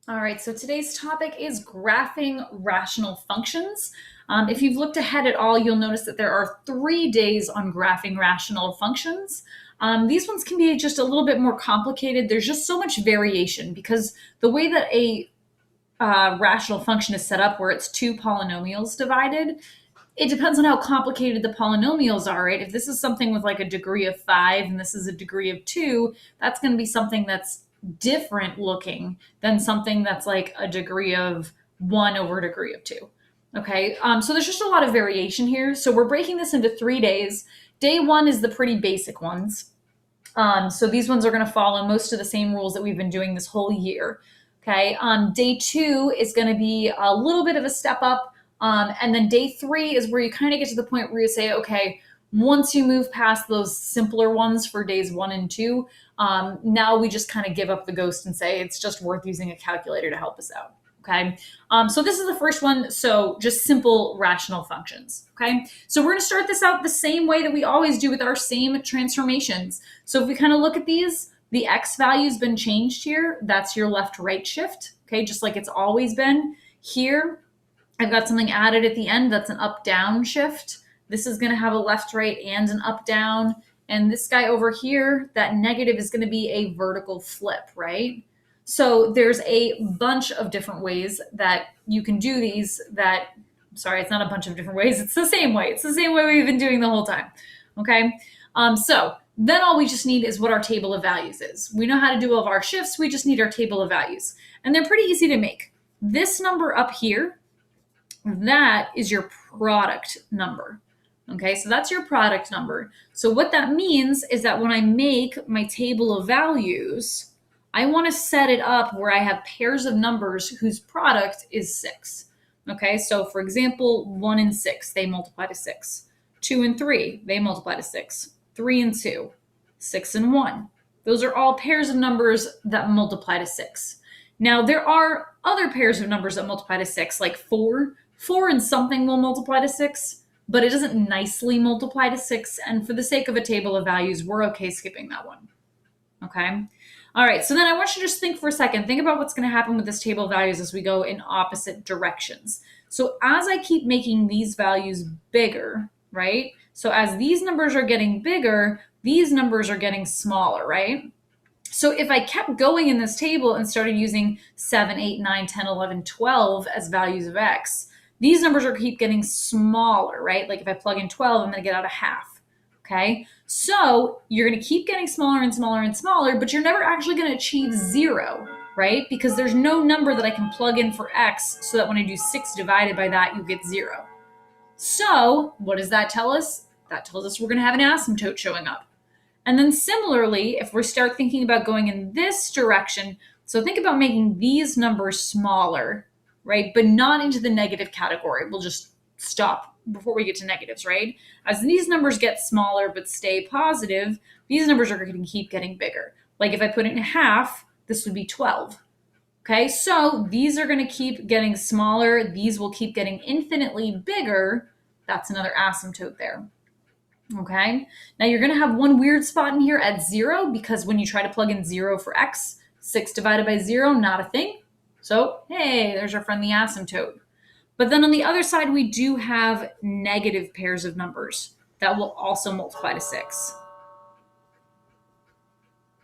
All right, so today's topic is graphing rational functions. If you've looked ahead at all, you'll notice that there are 3 days on graphing rational functions. These ones can be just a little bit more complicated. There's just so much variation because the way that a rational function is set up, where it's two polynomials divided, it depends on how complicated the polynomials are, right? If this is something with like a degree of 5 and this is a degree of 2, that's going to be something that's different looking than something that's like a degree of 1 over a degree of 2. Okay, so there's just a lot of variation here. So we're breaking this into 3 days. Day one is the pretty basic ones. So these ones are going to follow most of the same rules that we've been doing this whole year. Okay, day two is going to be a little bit of a step up. And then day three is where you kind of get to the point where you say, okay, once you move past those simpler ones for days 1 and 2, now we just kind of give up the ghost and say it's just worth using a calculator to help us out. Okay, so this is the first one. So just simple rational functions. Okay, so we're going to start this out the same way that we always do with our same transformations. So if we kind of look at these, the x value's been changed here. That's your left-right shift. Okay, just like it's always been. Here, I've got something added at the end. That's an up-down shift. This is going to have a left-right and an up-down. And this guy over here, that negative is going to be a vertical flip, right? So there's a bunch of different ways that you can do these sorry, it's not a bunch of different ways. It's the same way. It's the same way we've been doing the whole time. Okay. So then all we just need is what our table of values is. We know how to do all of our shifts. We just need our table of values. And they're pretty easy to make. This number up here, that is your product number. Okay, so that's your product number. So what that means is that when I make my table of values, I want to set it up where I have pairs of numbers whose product is 6. Okay, so for example, 1 and 6, they multiply to 6. 2 and 3, they multiply to 6. 3 and 2, 6 and 1. Those are all pairs of numbers that multiply to 6. Now, there are other pairs of numbers that multiply to 6, like 4. 4 and something will multiply to 6, but it doesn't nicely multiply to 6. And for the sake of a table of values, we're okay skipping that one. Okay? All right, so then I want you to just think for a second. Think about what's going to happen with this table of values as we go in opposite directions. So as I keep making these values bigger, right? So as these numbers are getting bigger, these numbers are getting smaller, right? So if I kept going in this table and started using 7, 8, 9, 10, 11, 12 as values of x, these numbers are keep getting smaller, right? Like if I plug in 12, I'm going to get out a half. Okay, so you're going to keep getting smaller and smaller and smaller, but you're never actually going to achieve 0, right? Because there's no number that I can plug in for x so that when I do 6 divided by that, you get 0. So what does that tell us? That tells us we're going to have an asymptote showing up. And then similarly, if we start thinking about going in this direction, so think about making these numbers smaller, right? But not into the negative category. We'll just stop before we get to negatives, right? As these numbers get smaller but stay positive, these numbers are going to keep getting bigger. Like if I put it in half, this would be 12. Okay, so these are going to keep getting smaller. These will keep getting infinitely bigger. That's another asymptote there. Okay, now you're going to have one weird spot in here at 0 because when you try to plug in 0 for x, 6 divided by 0, not a thing. So, hey, there's our friendly asymptote. But then on the other side, we do have negative pairs of numbers that will also multiply to 6.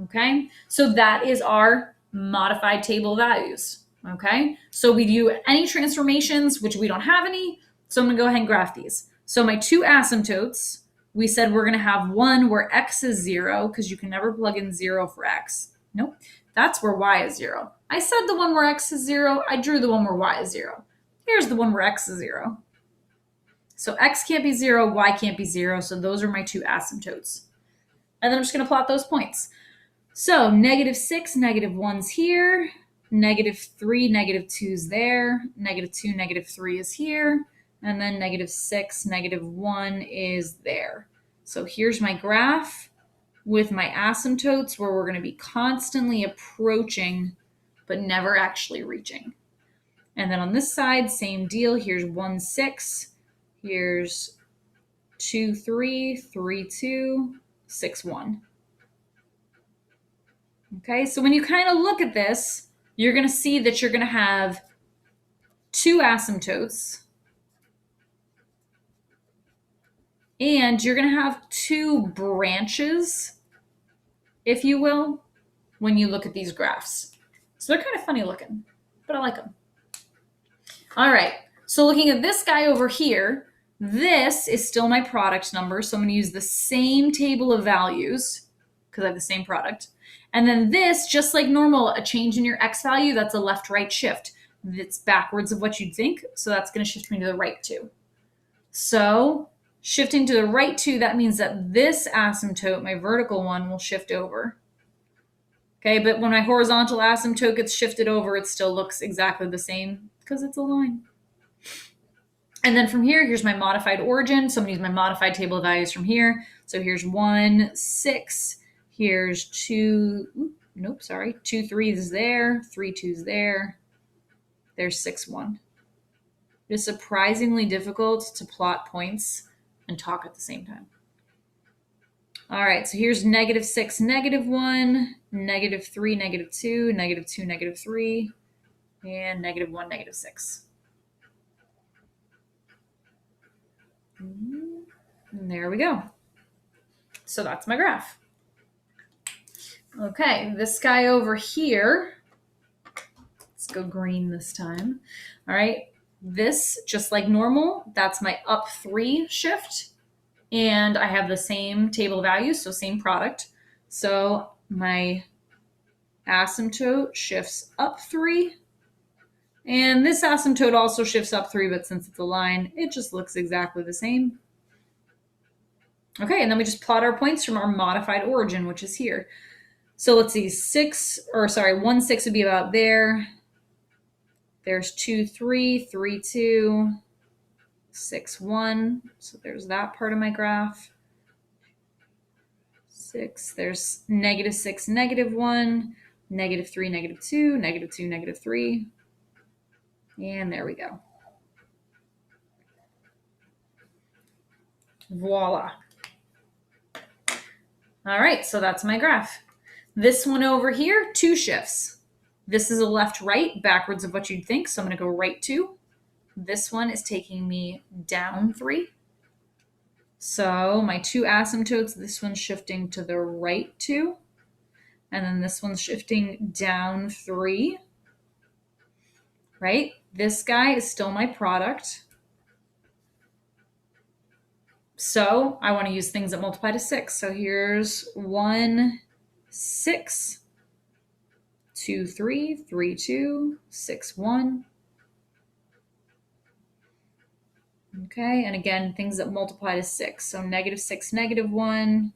Okay, so that is our modified table of values. Okay, so we do any transformations, which we don't have any, so I'm going to go ahead and graph these. So my two asymptotes, we said we're going to have one where x is 0, because you can never plug in 0 for x. Nope, that's where y is 0. I said the one where x is 0, I drew the one where y is 0. Here's the one where x is 0. So x can't be 0, y can't be 0, so those are my two asymptotes. And then I'm just going to plot those points. So -6, -1's here, -3, -2's there, -2, -3 is here, and then -6, -1 is there. So here's my graph with my asymptotes where we're going to be constantly approaching but never actually reaching. And then on this side, same deal. Here's 1, 6. Here's 2, 3, 3, 2, 6, 1. Okay, so when you kind of look at this, you're going to see that you're going to have two asymptotes, and you're going to have two branches, if you will, when you look at these graphs. So they're kind of funny looking, but I like them. All right, so looking at this guy over here, this is still my product number, so I'm going to use the same table of values because I have the same product. And then this, just like normal, a change in your X value, that's a left-right shift. It's backwards of what you'd think, so that's going to shift me to the right 2. So shifting to the right 2, that means that this asymptote, my vertical one, will shift over. Okay, but when my horizontal asymptote gets shifted over, it still looks exactly the same because it's a line. And then from here, here's my modified origin. So I'm going to use my modified table of values from here. So here's 1, 6. Here's 2, 2 3s there, 3 2s there. There's 6 1. It is surprisingly difficult to plot points and talk at the same time. All right, so here's -6, -1, -3, -2, -2, -3, and -1, -6. And there we go. So that's my graph. Okay, this guy over here, let's go green this time. All right, this, just like normal, that's my up 3 shift. And I have the same table values, so same product. So my asymptote shifts up 3. And this asymptote also shifts up 3, but since it's a line, it just looks exactly the same. Okay, and then we just plot our points from our modified origin, which is here. So let's see, 1 6 would be about there. There's 2 3, 3 2, 6 1. So there's that part of my graph. 6. There's -6, -1, -3, -2, -2, -3. And there we go. Voila. All right, so that's my graph. This one over here, 2 shifts. This is a left-right, backwards of what you'd think, so I'm going to go right 2. This one is taking me down 3. So my 2 asymptotes, this one's shifting to the right 2. And then this one's shifting down 3. Right? This guy is still my product. So I want to use things that multiply to 6. So here's 1, 6, 2, 3, 3, 2, 6, 1. Okay, and again, things that multiply to 6. So -6, -1,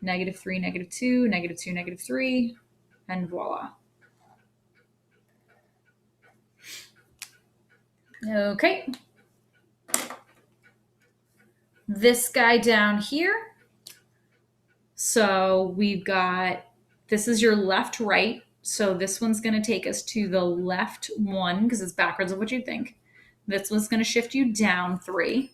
-3, -2, -2, -3, and voila. Okay. This guy down here. So we've got, this is your left, right. So this one's going to take us to the left 1 because it's backwards of what you'd think. This one's going to shift you down 3.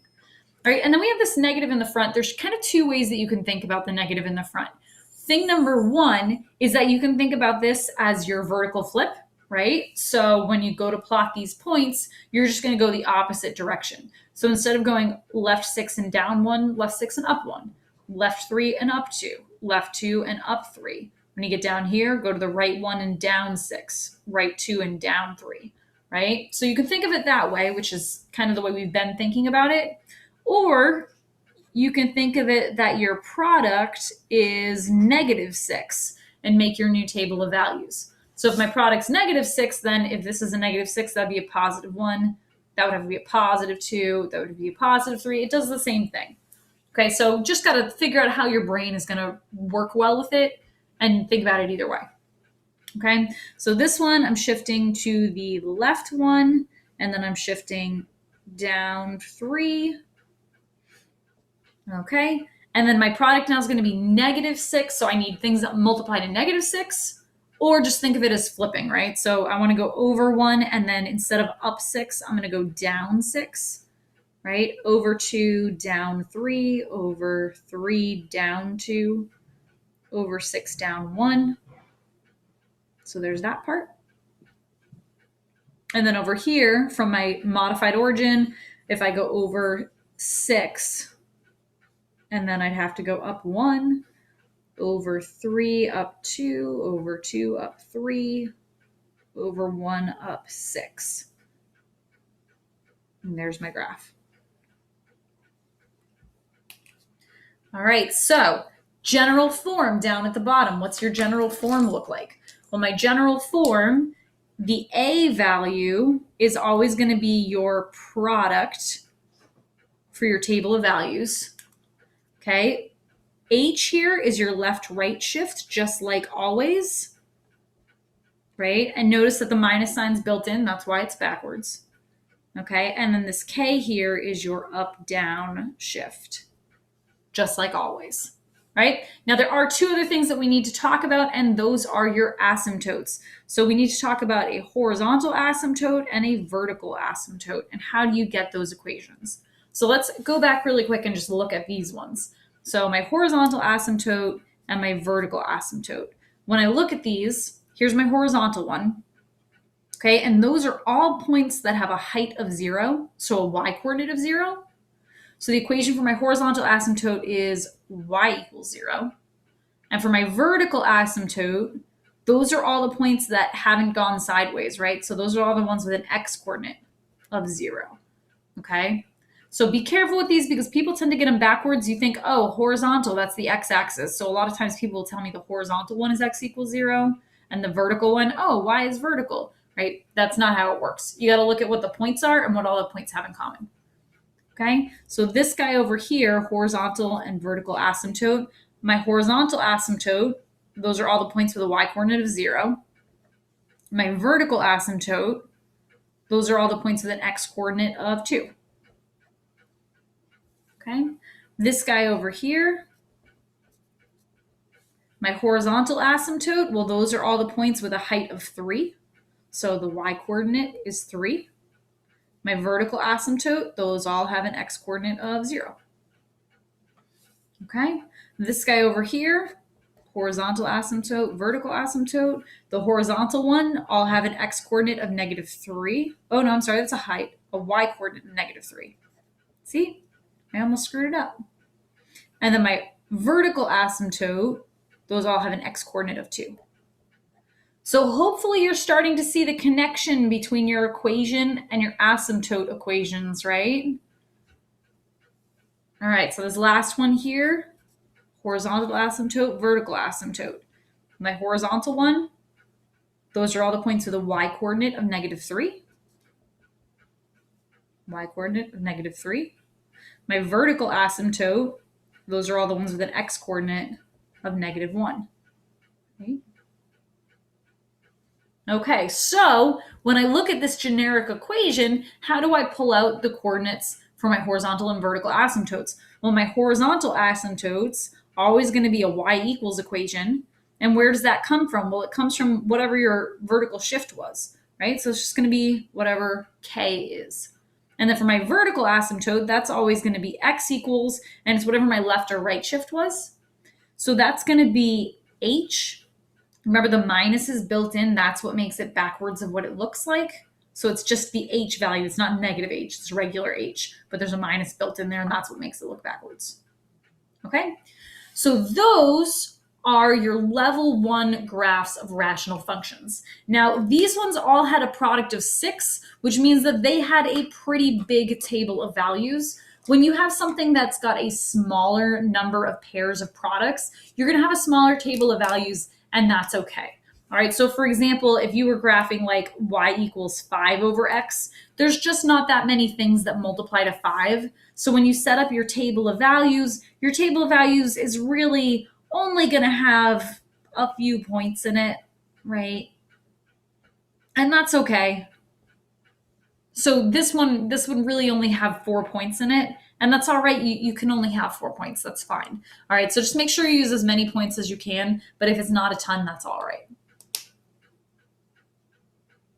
All right, and then we have this negative in the front. There's kind of 2 ways that you can think about the negative in the front. Thing number 1 is that you can think about this as your vertical flip, right? So when you go to plot these points, you're just going to go the opposite direction. So instead of going left 6 and down 1, left 6 and up 1, left 3 and up 2, left 2 and up 3. When you get down here, go to the right 1 and down 6, right 2 and down 3, right? So you can think of it that way, which is kind of the way we've been thinking about it. Or you can think of it that your product is -6 and make your new table of values. So if my product's -6, then if this is a -6, that'd be a +1. That would have to be a +2. That would be a +3. It does the same thing. Okay, so just got to figure out how your brain is going to work well with it and think about it either way. Okay, so this one, I'm shifting to the left 1, and then I'm shifting down 3. Okay, and then my product now is going to be -6, so I need things that multiply to -6, or just think of it as flipping, right? So I want to go over 1, and then instead of up 6, I'm going to go down 6, right? Over 2, down 3, over 3, down 2, over 6, down 1. So there's that part. And then over here from my modified origin, if I go over 6, and then I'd have to go up 1, over 3, up 2, over 2, up 3, over 1, up 6. And there's my graph. All right, so general form down at the bottom. What's your general form look like? Well, my general form, the A value is always going to be your product for your table of values. Okay, H here is your left-right shift, just like always, right? And notice that the minus sign's built in, that's why it's backwards. Okay, and then this K here is your up-down shift, just like always, right? Now, there are 2 other things that we need to talk about, and those are your asymptotes. So we need to talk about a horizontal asymptote and a vertical asymptote, and how do you get those equations? So let's go back really quick and just look at these ones. So my horizontal asymptote and my vertical asymptote. When I look at these, here's my horizontal one. Okay, and those are all points that have a height of 0, so a y-coordinate of 0. So the equation for my horizontal asymptote is y equals 0. And for my vertical asymptote, those are all the points that haven't gone sideways, right? So those are all the ones with an x-coordinate of 0, okay? So be careful with these because people tend to get them backwards. You think, oh, horizontal, that's the x-axis. So a lot of times people will tell me the horizontal one is x equals 0, and the vertical one, oh, y is vertical, right? That's not how it works. You got to look at what the points are and what all the points have in common. Okay, so this guy over here, horizontal and vertical asymptote. My horizontal asymptote, those are all the points with a y-coordinate of 0. My vertical asymptote, those are all the points with an x-coordinate of 2. Okay, this guy over here, my horizontal asymptote, well, those are all the points with a height of 3. So the y-coordinate is 3. My vertical asymptote, those all have an x-coordinate of 0. Okay, this guy over here, horizontal asymptote, vertical asymptote. The horizontal one all have an x-coordinate of -3. Oh, no, I'm sorry, that's a height, a y-coordinate of -3. See, I almost screwed it up. And then my vertical asymptote, those all have an x-coordinate of 2. So hopefully you're starting to see the connection between your equation and your asymptote equations, right? All right, so this last one here, horizontal asymptote, vertical asymptote. My horizontal one, those are all the points with a y-coordinate of -3. Y-coordinate of -3. My vertical asymptote, those are all the ones with an x-coordinate of -1. Okay, so when I look at this generic equation, how do I pull out the coordinates for my horizontal and vertical asymptotes? Well, my horizontal asymptotes are always going to be a y equals equation. And where does that come from? Well, it comes from whatever your vertical shift was, right? So it's just going to be whatever k is. And then for my vertical asymptote, that's always going to be x equals, and it's whatever my left or right shift was. So that's going to be h. Remember, the minus is built in. That's what makes it backwards of what it looks like. So it's just the h value. It's not negative h. It's regular h. But there's a minus built in there, and that's what makes it look backwards. Okay? So those are your level 1 graphs of rational functions. Now, these ones all had a product of 6, which means that they had a pretty big table of values. When you have something that's got a smaller number of pairs of products, you're going to have a smaller table of values, and that's okay. All right, so for example, if you were graphing like y equals 5 over x, there's just not that many things that multiply to 5. So when you set up your table of values is really only going to have a few points in it, right? And that's okay. So this one really only have 4 points in it, and that's all right. You can only have 4 points. That's fine. All right, so just make sure you use as many points as you can, but if it's not a ton, that's all right.